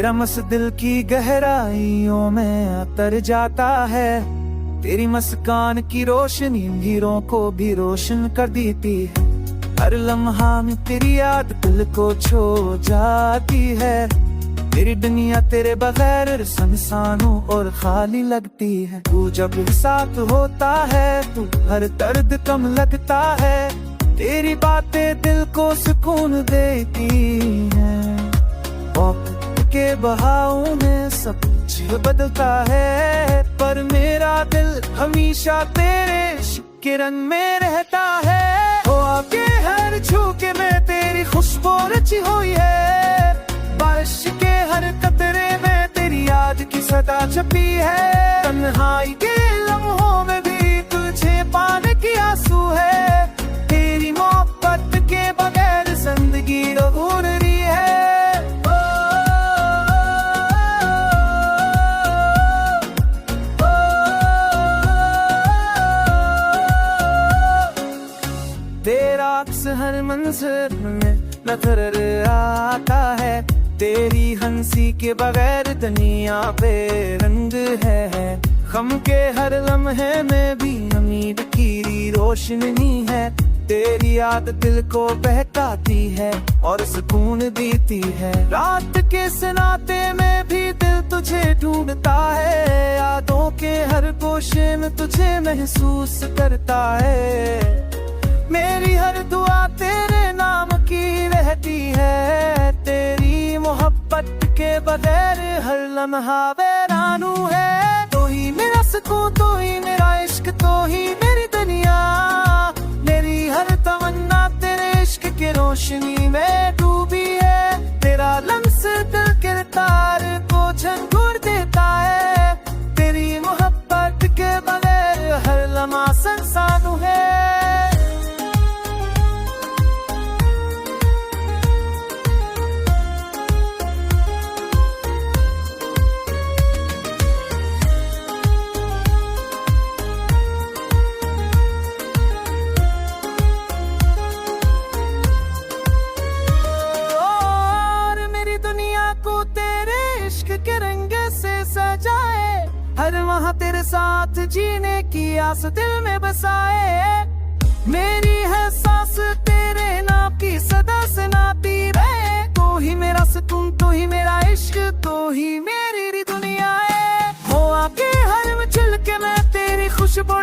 तेरा मस दिल की गहराइयों में उतर जाता है। तेरी मुस्कान की रोशनी अंधेरों को भी रोशन कर देती है। हर लम्हा में तेरी याद दिल को छू जाती है। तेरी दुनिया तेरे बगैर सुनसानों और खाली लगती है। तू जब साथ होता है तू हर दर्द कम लगता है। तेरी बातें दिल को सुकून देती हैं। वक्त के बहाव में सब कुछ बदलता है, पर मेरा दिल हमेशा तेरे इश्क के रंग में रहता है। ओ आके हर झोंके में तेरी खुशबू रची हुई है। बारिश के हर कतरे में तेरी याद की सदा छपी है। तन्हाई के लम्हों में भी तुझे पाने की आंसू है। तेरी मोहब्बत के बगैर जिंदगी अधूरी है। तेरा अक्स हर मंजर में नजर आता है। तेरी हंसी के बगैर दुनिया पे रंग है। गम के हर लम्हे में भी उम्मीद की रोशनी है। तेरी याद दिल को बहकाती है और सुकून देती है। रात के सन्नाटे में भी दिल तुझे ढूंढता है। यादों के हर गोशे में तुझे महसूस करता है। मेरी हर दुआ तेरे नाम की रहती है। तेरी मोहब्बत के बगैर हर लम्हा वीरानू है। तो ही मेरा सुकून, तो ही मेरा इश्क, तो ही मेरी दुनिया। मेरी हर तमन्ना तेरे इश्क की रोशनी में डूबी है। तेरा लम्स दिल के तार को झंझोर देता है। तेरी मोहब्बत के बगैर हर लम्हा सुनसान है। के रंग से सजाए, हर वहाँ तेरे साथ जीने की आस दिल में बसाए। मेरी है सांस तेरे नाम की सदा सुनाती रहे। तो ही मेरा सुकून, तो ही मेरा इश्क, तो ही मेरी दुनिया है। हो आके हर मचल के मैं तेरी खुशबू